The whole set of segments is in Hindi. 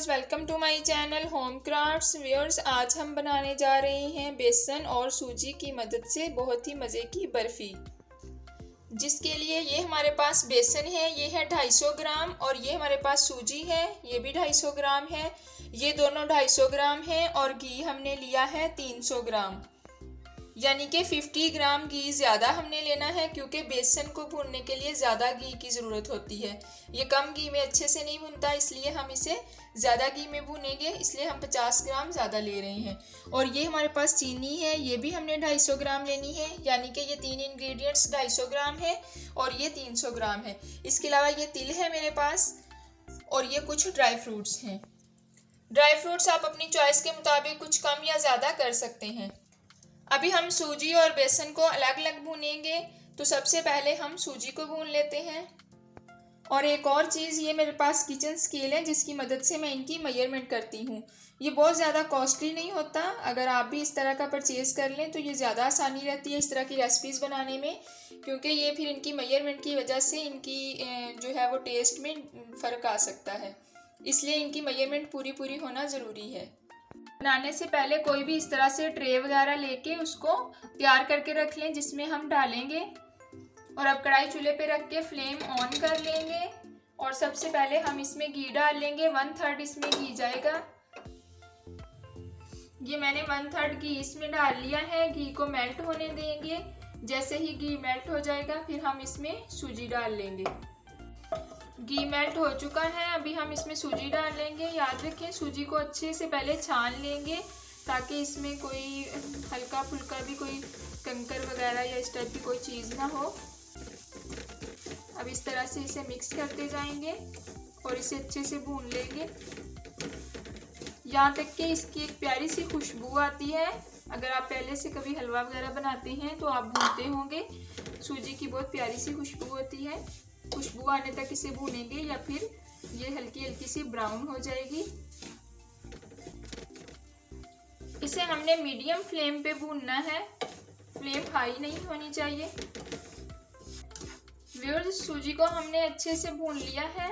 Viewers, welcome to my channel home crafts. Viewers, आज हम बनाने जा रहे हैं बेसन और सूजी की मदद से बहुत ही मज़े की बर्फ़ी, जिसके लिए ये हमारे पास बेसन है, ये है 250 ग्राम, और ये हमारे पास सूजी है, ये भी 250 ग्राम है। ये दोनों 250 ग्राम है, और घी हमने लिया है 300 ग्राम, यानी कि 50 ग्राम घी ज़्यादा हमने लेना है, क्योंकि बेसन को भूनने के लिए ज़्यादा घी की ज़रूरत होती है। ये कम घी में अच्छे से नहीं भुनता, इसलिए हम इसे ज़्यादा घी में भूनेंगे, इसलिए हम 50 ग्राम ज़्यादा ले रहे हैं। और ये हमारे पास चीनी है, ये भी हमने 250 ग्राम लेनी है, यानी कि ये तीन इंग्रेडिएंट्स 250 ग्राम है और ये 300 ग्राम है। इसके अलावा ये तिल है मेरे पास, और ये कुछ ड्राई फ्रूट्स हैं। ड्राई फ्रूट्स आप अपनी चॉइस के मुताबिक कुछ कम या ज़्यादा कर सकते हैं। अभी हम सूजी और बेसन को अलग अलग भूनेंगे, तो सबसे पहले हम सूजी को भून लेते हैं। और एक और चीज़, ये मेरे पास किचन स्केल है, जिसकी मदद से मैं इनकी मेजरमेंट करती हूँ। ये बहुत ज़्यादा कॉस्टली नहीं होता, अगर आप भी इस तरह का परचेज़ कर लें तो ये ज़्यादा आसानी रहती है इस तरह की रेसिपीज़ बनाने में, क्योंकि ये फिर इनकी मेजरमेंट की वजह से इनकी जो है वो टेस्ट में फ़र्क आ सकता है, इसलिए इनकी मेजरमेंट पूरी होना ज़रूरी है। बनाने से पहले कोई भी इस तरह से ट्रे वगैरह लेके उसको तैयार करके रख लें, जिसमें हम डालेंगे। और अब कढ़ाई चूल्हे पे रख के फ्लेम ऑन कर लेंगे, और सबसे पहले हम इसमें घी डाल लेंगे। 1/3 इसमें घी जाएगा। ये मैंने 1/3 घी इसमें डाल लिया है। घी को मेल्ट होने देंगे। जैसे ही घी मेल्ट हो जाएगा, फिर हम इसमें सूजी डाल लेंगे। घी मेल्ट हो चुका है, अभी हम इसमें सूजी डाल लेंगे। याद रखें, सूजी को अच्छे से पहले छान लेंगे, ताकि इसमें कोई हल्का फुल्का भी कोई कंकर वगैरह या इस टाइप की कोई चीज़ ना हो। अब इस तरह से इसे मिक्स करते जाएंगे और इसे अच्छे से भून लेंगे, यहाँ तक कि इसकी एक प्यारी सी खुशबू आती है। अगर आप पहले से कभी हलवा वगैरह बनाते हैं तो आप भूनते होंगे, सूजी की बहुत प्यारी सी खुशबू होती है। खुशबू आने तक इसे भूनेंगे, या फिर ये हल्की हल्की सी ब्राउन हो जाएगी। इसे हमने मीडियम फ्लेम पे भूनना है, फ्लेम हाई नहीं होनी चाहिए। व्यूअर्स, सूजी को हमने अच्छे से भून लिया है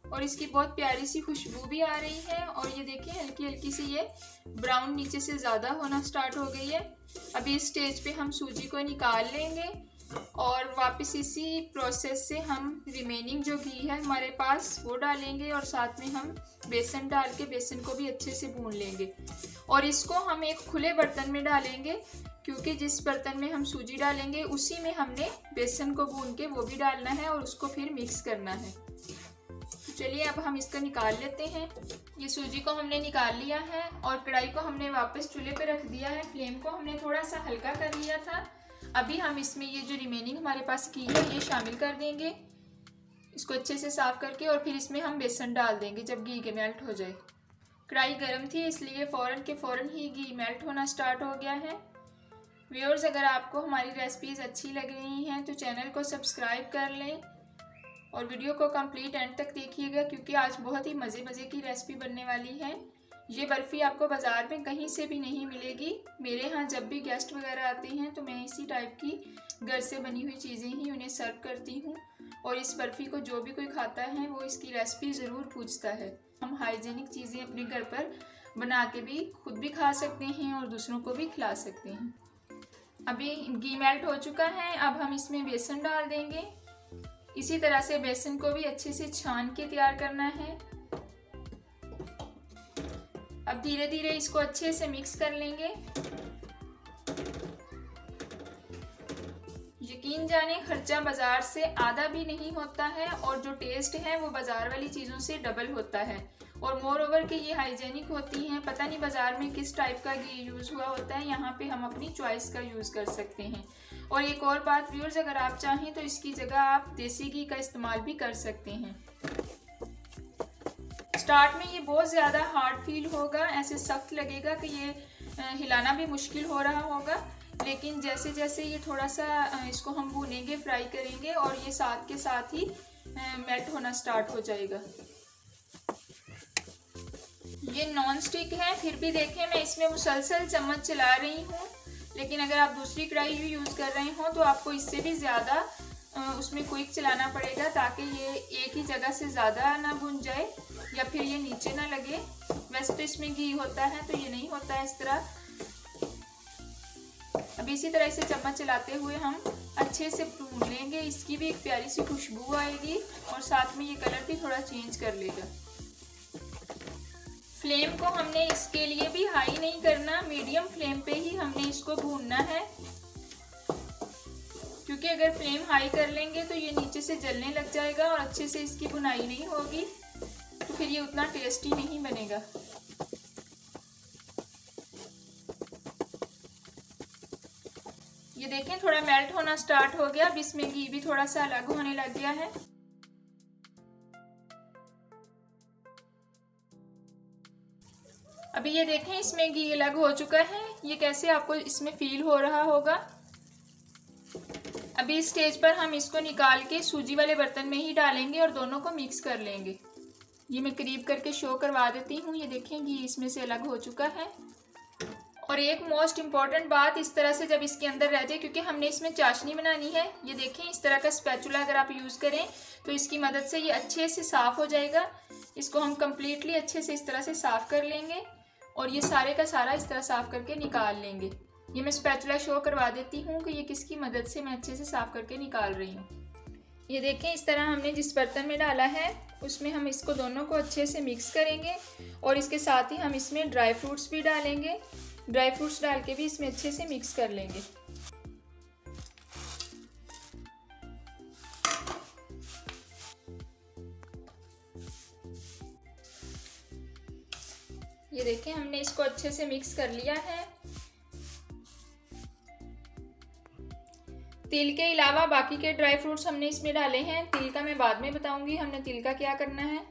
और इसकी बहुत प्यारी सी खुशबू भी आ रही है, और ये देखिए हल्की हल्की सी ये ब्राउन नीचे से ज़्यादा होना स्टार्ट हो गई है। अभी इस स्टेज पे हम सूजी को निकाल लेंगे, और वापस इसी प्रोसेस से हम रिमेनिंग जो घी है हमारे पास वो डालेंगे, और साथ में हम बेसन डाल के बेसन को भी अच्छे से भून लेंगे। और इसको हम एक खुले बर्तन में डालेंगे, क्योंकि जिस बर्तन में हम सूजी डालेंगे उसी में हमने बेसन को भून के वो भी डालना है, और उसको फिर मिक्स करना है। चलिए अब हम इसको निकाल लेते हैं। ये सूजी को हमने निकाल लिया है, और कढ़ाई को हमने वापस चूल्हे पे रख दिया है। फ्लेम को हमने थोड़ा सा हल्का कर लिया था। अभी हम इसमें ये जो रिमेनिंग हमारे पास घी है ये शामिल कर देंगे, इसको अच्छे से साफ करके, और फिर इसमें हम बेसन डाल देंगे जब घी के मेल्ट हो जाए। कढ़ाई गर्म थी, इसलिए फ़ौरन के फ़ौरन ही घी मेल्ट होना स्टार्ट हो गया है। व्यूअर्स, अगर आपको हमारी रेसिपीज़ अच्छी लग रही हैं तो चैनल को सब्सक्राइब कर लें, और वीडियो को कंप्लीट एंड तक देखिएगा, क्योंकि आज बहुत ही मज़े की रेसिपी बनने वाली है। ये बर्फ़ी आपको बाज़ार में कहीं से भी नहीं मिलेगी। मेरे यहाँ जब भी गेस्ट वगैरह आते हैं तो मैं इसी टाइप की घर से बनी हुई चीज़ें ही उन्हें सर्व करती हूँ, और इस बर्फ़ी को जो भी कोई खाता है वो इसकी रेसिपी ज़रूर पूछता है। हम हाइजीनिक चीज़ें अपने घर पर बना के भी खुद भी खा सकते हैं और दूसरों को भी खिला सकते हैं। अभी घी मेल्ट हो चुका है, अब हम इसमें बेसन डाल देंगे। इसी तरह से बेसन को भी अच्छे से छान के तैयार करना है। अब धीरे धीरे इसको अच्छे से मिक्स कर लेंगे। यकीन जाने, खर्चा बाजार से आधा भी नहीं होता है, और जो टेस्ट है वो बाजार वाली चीज़ों से डबल होता है। और मोर ओवर के ये हाइजेनिक होती हैं। पता नहीं बाजार में किस टाइप का घी यूज़ हुआ होता है, यहाँ पे हम अपनी चॉइस का यूज़ कर सकते हैं। और एक और बात व्यूअर्स, अगर आप चाहें तो इसकी जगह आप देसी घी का इस्तेमाल भी कर सकते हैं। स्टार्ट में ये बहुत ज़्यादा हार्ड फील होगा, ऐसे सख्त लगेगा कि ये हिलाना भी मुश्किल हो रहा होगा, लेकिन जैसे जैसे ये थोड़ा सा इसको हम भूनेंगे, फ्राई करेंगे, और ये साथ के साथ ही मेल्ट होना स्टार्ट हो जाएगा। ये नॉन स्टिक है, फिर भी देखें मैं इसमें मुसलसल चम्मच चला रही हूँ, लेकिन अगर आप दूसरी कढ़ाई यूज़ कर रहे हो तो आपको इससे भी ज़्यादा उसमें क्विक चलाना पड़ेगा, ताकि ये एक ही जगह से ज़्यादा ना भुन जाए। या फिर ये नीचे ना लगे। वैसे तो इसमें घी होता है तो ये नहीं होता है इस तरह। अब इसी तरह से चम्मच चलाते हुए हम अच्छे से भून लेंगे। इसकी भी एक प्यारी सी खुशबू आएगी और साथ में ये कलर भी थोड़ा चेंज कर लेगा। फ्लेम को हमने इसके लिए भी हाई नहीं करना, मीडियम फ्लेम पे ही हमने इसको भूनना है, क्योंकि अगर फ्लेम हाई कर लेंगे तो ये नीचे से जलने लग जाएगा और अच्छे से इसकी भुनाई नहीं होगी, तो फिर ये उतना टेस्टी नहीं बनेगा। ये देखें थोड़ा मेल्ट होना स्टार्ट हो गया। अब इसमें घी भी थोड़ा सा अलग होने लग गया है। अभी ये देखें इसमें घी अलग हो चुका है। ये कैसे आपको इसमें फील हो रहा होगा। अभी इस स्टेज पर हम इसको निकाल के सूजी वाले बर्तन में ही डालेंगे और दोनों को मिक्स कर लेंगे। ये मैं करीब करके शो करवा देती हूँ। ये देखें घी इसमें से अलग हो चुका है। और एक मोस्ट इम्पॉर्टेंट बात, इस तरह से जब इसके अंदर रह जाए, क्योंकि हमने इसमें चाशनी बनानी है। ये देखें इस तरह का स्पैचुला अगर आप यूज़ करें तो इसकी मदद से ये अच्छे से साफ़ हो जाएगा। इसको हम कम्प्लीटली अच्छे से इस तरह से साफ़ कर लेंगे और ये सारे का सारा इस तरह साफ़ करके निकाल लेंगे। ये मैं स्पैचुला शो करवा देती हूँ कि ये किसकी मदद से मैं अच्छे से साफ़ करके निकाल रही हूँ। ये देखें इस तरह हमने जिस बर्तन में डाला है उसमें हम इसको दोनों को अच्छे से मिक्स करेंगे और इसके साथ ही हम इसमें ड्राई फ्रूट्स भी डालेंगे। ड्राई फ्रूट्स डाल के भी इसमें अच्छे से मिक्स कर लेंगे। ये देखें हमने इसको अच्छे से मिक्स कर लिया है। तिल के अलावा बाकी के ड्राई फ्रूट्स हमने इसमें डाले हैं। तिल का मैं बाद में बताऊंगी हमने तिल का क्या करना है।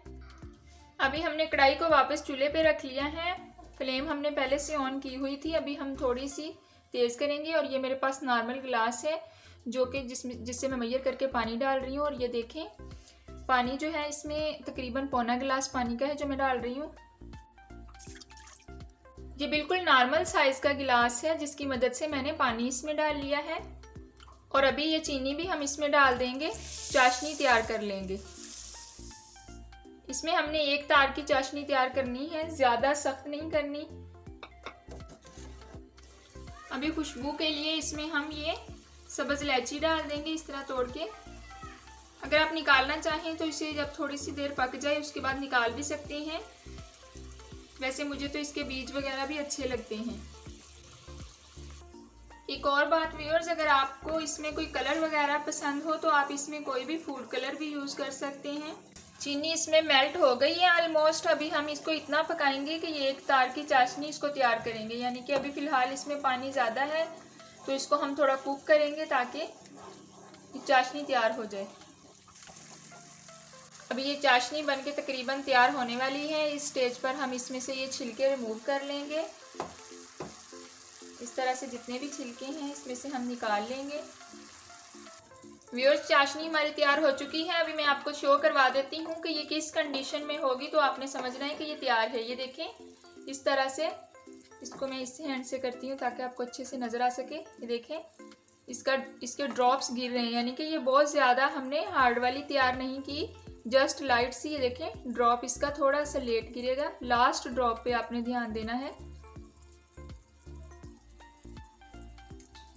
अभी हमने कढ़ाई को वापस चूल्हे पे रख लिया है। फ्लेम हमने पहले से ऑन की हुई थी। अभी हम थोड़ी सी तेज़ करेंगे और ये मेरे पास नॉर्मल गिलास है जो कि जिससे मैं मैयर करके पानी डाल रही हूँ। और ये देखें पानी जो है इसमें तकरीबन पौना गिलास पानी का है जो मैं डाल रही हूँ। ये बिल्कुल नॉर्मल साइज़ का गिलास है जिसकी मदद से मैंने पानी इसमें डाल लिया है। और अभी ये चीनी भी हम इसमें डाल देंगे, चाशनी तैयार कर लेंगे। इसमें हमने एक तार की चाशनी तैयार करनी है, ज़्यादा सख्त नहीं करनी। अभी खुशबू के लिए इसमें हम ये सब्ज़ इलायची डाल देंगे इस तरह तोड़ के। अगर आप निकालना चाहें तो इसे जब थोड़ी सी देर पक जाए उसके बाद निकाल भी सकते हैं। वैसे मुझे तो इसके बीज वगैरह भी अच्छे लगते हैं। एक और बात व्यूअर्स, अगर आपको इसमें कोई कलर वगैरह पसंद हो तो आप इसमें कोई भी फूड कलर भी यूज़ कर सकते हैं। चीनी इसमें मेल्ट हो गई है ऑलमोस्ट। अभी हम इसको इतना पकाएंगे कि ये एक तार की चाशनी इसको तैयार करेंगे, यानी कि अभी फ़िलहाल इसमें पानी ज़्यादा है तो इसको हम थोड़ा कुक करेंगे ताकि चाशनी तैयार हो जाए। अभी ये चाशनी बनके तकरीबन तैयार होने वाली है। इस स्टेज पर हम इसमें से ये छिलके रिमूव कर लेंगे। इस तरह से जितने भी छिलके हैं इसमें से हम निकाल लेंगे। व्यूअर्स चाशनी हमारी तैयार हो चुकी है। अभी मैं आपको शो करवा देती हूँ कि ये किस कंडीशन में होगी तो आपने समझना है कि ये तैयार है। ये देखें इस तरह से, इसको मैं इस हैंड से करती हूँ ताकि आपको अच्छे से नज़र आ सके। ये देखें इसके ड्रॉप्स गिर रहे हैं, यानी कि ये बहुत ज़्यादा हमने हार्ड वाली तैयार नहीं की, जस्ट लाइट सी। ये देखें ड्रॉप इसका थोड़ा सा लेट गिरेगा। लास्ट ड्रॉप पे आपने ध्यान देना है।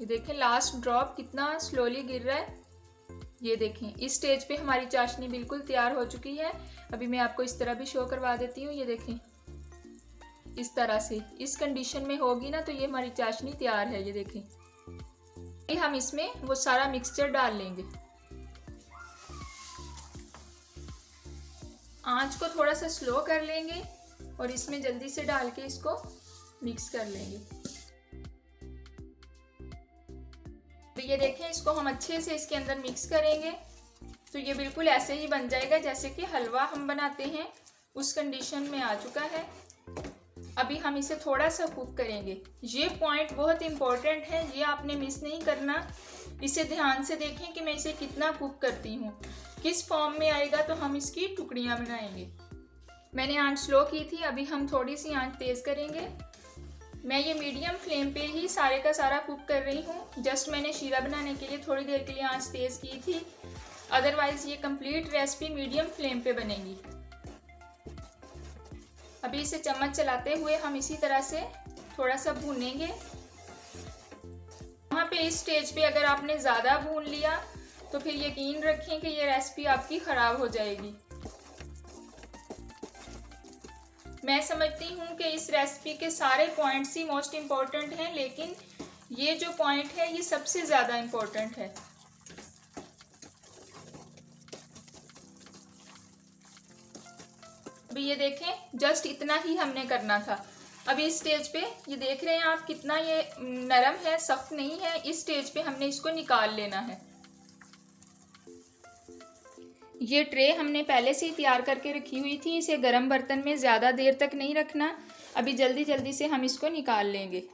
ये देखें लास्ट ड्रॉप कितना स्लोली गिर रहा है। ये देखें इस स्टेज पे हमारी चाशनी बिल्कुल तैयार हो चुकी है। अभी मैं आपको इस तरह भी शो करवा देती हूँ। ये देखें इस तरह से इस कंडीशन में होगी ना तो ये हमारी चाशनी तैयार है। ये देखें हम इसमें वो सारा मिक्सचर डाल लेंगे। आंच को थोड़ा सा स्लो कर लेंगे और इसमें जल्दी से डाल के इसको मिक्स कर लेंगे। तो ये देखें इसको हम अच्छे से इसके अंदर मिक्स करेंगे तो ये बिल्कुल ऐसे ही बन जाएगा जैसे कि हलवा हम बनाते हैं, उस कंडीशन में आ चुका है। अभी हम इसे थोड़ा सा कुक करेंगे। ये पॉइंट बहुत इम्पोर्टेंट है, ये आपने मिस नहीं करना। इसे ध्यान से देखें कि मैं इसे कितना कुक करती हूँ, किस फॉर्म में आएगा तो हम इसकी टुकड़ियाँ बनाएंगे। मैंने आंच स्लो की थी, अभी हम थोड़ी सी आंच तेज़ करेंगे। मैं ये मीडियम फ्लेम पे ही सारे का सारा कुक कर रही हूँ। जस्ट मैंने शीरा बनाने के लिए थोड़ी देर के लिए आंच तेज़ की थी, अदरवाइज़ ये कंप्लीट रेसिपी मीडियम फ्लेम पे बनेगी। अभी इसे चम्मच चलाते हुए हम इसी तरह से थोड़ा सा भूनेंगे। यहाँ पे इस स्टेज पे अगर आपने ज़्यादा भून लिया तो फिर यकीन रखें कि ये रेसिपी आपकी ख़राब हो जाएगी। मैं समझती हूँ कि इस रेसिपी के सारे पॉइंट्स ही मोस्ट इम्पॉर्टेंट हैं, लेकिन ये जो पॉइंट है ये सबसे ज़्यादा इम्पॉर्टेंट है। अभी ये देखें, जस्ट इतना ही हमने करना था। अभी इस स्टेज पे ये देख रहे हैं आप कितना ये नरम है, सख्त नहीं है। इस स्टेज पे हमने इसको निकाल लेना है। ये ट्रे हमने पहले से ही तैयार करके रखी हुई थी। इसे गर्म बर्तन में ज़्यादा देर तक नहीं रखना। अभी जल्दी जल्दी से हम इसको निकाल लेंगे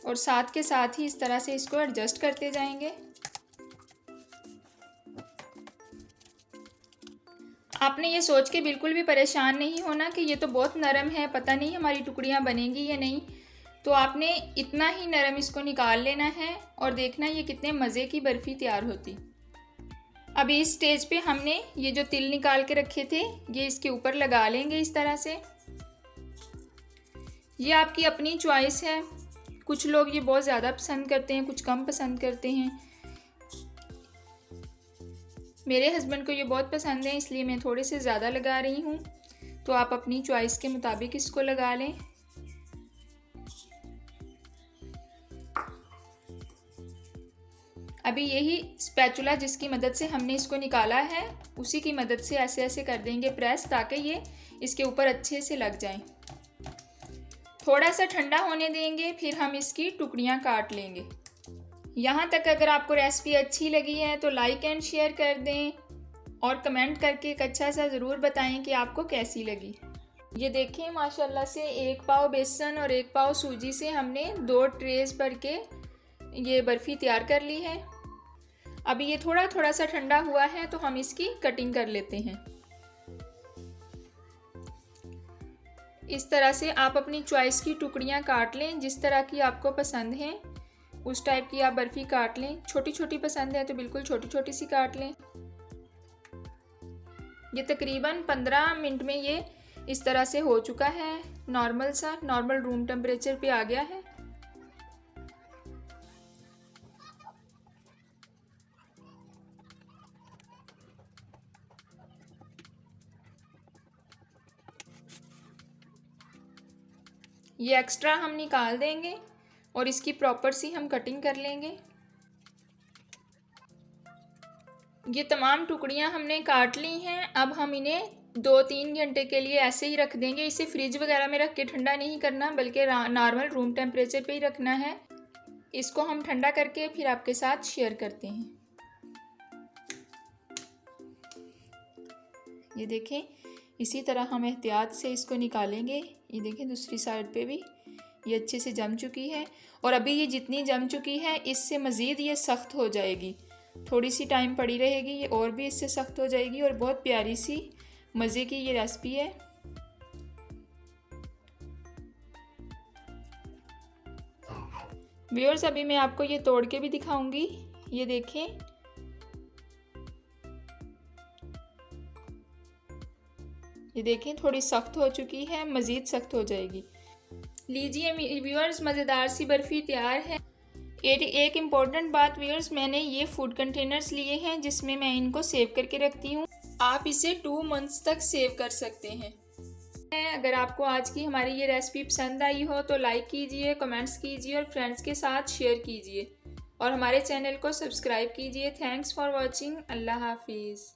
और साथ के साथ ही इस तरह से इसको एडजस्ट करते जाएंगे। आपने ये सोच के बिल्कुल भी परेशान नहीं होना कि ये तो बहुत नरम है, पता नहीं हमारी टुकड़ियाँ बनेंगी या नहीं। तो आपने इतना ही नरम इसको निकाल लेना है और देखना ये कितने मज़े की बर्फ़ी तैयार होती। अभी इस स्टेज पे हमने ये जो तिल निकाल के रखे थे ये इसके ऊपर लगा लेंगे इस तरह से। ये आपकी अपनी चॉइस है। कुछ लोग ये बहुत ज़्यादा पसंद करते हैं, कुछ कम पसंद करते हैं। मेरे हस्बैंड को ये बहुत पसंद है, इसलिए मैं थोड़े से ज़्यादा लगा रही हूँ। तो आप अपनी चॉइस के मुताबिक इसको लगा लें। अभी यही स्पैचुला जिसकी मदद से हमने इसको निकाला है, उसी की मदद से ऐसे ऐसे कर देंगे प्रेस, ताकि ये इसके ऊपर अच्छे से लग जाएं। थोड़ा सा ठंडा होने देंगे, फिर हम इसकी टुकड़ियाँ काट लेंगे। यहाँ तक अगर आपको रेसिपी अच्छी लगी है तो लाइक एंड शेयर कर दें और कमेंट करके एक अच्छा सा ज़रूर बताएं कि आपको कैसी लगी। ये देखें, माशाल्लाह से 1 पाव बेसन और 1 पाव सूजी से हमने 2 ट्रेस भर के ये बर्फ़ी तैयार कर ली है। अभी ये थोड़ा थोड़ा सा ठंडा हुआ है तो हम इसकी कटिंग कर लेते हैं। इस तरह से आप अपनी चॉइस की टुकड़ियाँ काट लें, जिस तरह की आपको पसंद हैं उस टाइप की आप बर्फ़ी काट लें। छोटी छोटी पसंद है तो बिल्कुल छोटी छोटी सी काट लें। ये तकरीबन 15 मिनट में ये इस तरह से हो चुका है। नॉर्मल रूम टेम्परेचर पे आ गया है। ये एक्स्ट्रा हम निकाल देंगे और इसकी प्रॉपर सी हम कटिंग कर लेंगे। ये तमाम टुकड़ियाँ हमने काट ली हैं। अब हम इन्हें 2-3 घंटे के लिए ऐसे ही रख देंगे। इसे फ्रिज वगैरह में रख के ठंडा नहीं करना, बल्कि नॉर्मल रूम टेम्परेचर पे ही रखना है। इसको हम ठंडा करके फिर आपके साथ शेयर करते हैं। ये देखें, इसी तरह हम एहतियात से इसको निकालेंगे। ये देखें, दूसरी साइड पे भी ये अच्छे से जम चुकी है और अभी ये जितनी जम चुकी है इससे मज़ीद ये सख्त हो जाएगी। थोड़ी सी टाइम पड़ी रहेगी, ये और भी इससे सख्त हो जाएगी और बहुत प्यारी सी मज़े की ये रेसिपी है। व्यूअर्स, अभी मैं आपको ये तोड़ के भी दिखाऊंगी। ये देखें, ये देखें थोड़ी सख्त हो चुकी है, मज़ीद सख्त हो जाएगी। लीजिए व्यूअर्स, मज़ेदार सी बर्फ़ी तैयार है। एक इम्पॉर्टेंट बात व्यूअर्स, मैंने ये फूड कंटेनर्स लिए हैं जिसमें मैं इनको सेव करके रखती हूँ। आप इसे 2 मंथ्स तक सेव कर सकते हैं। अगर आपको आज की हमारी ये रेसिपी पसंद आई हो तो लाइक कीजिए, कमेंट्स कीजिए और फ्रेंड्स के साथ शेयर कीजिए और हमारे चैनल को सब्सक्राइब कीजिए। Thanks for watching. अल्लाह हाफिज़।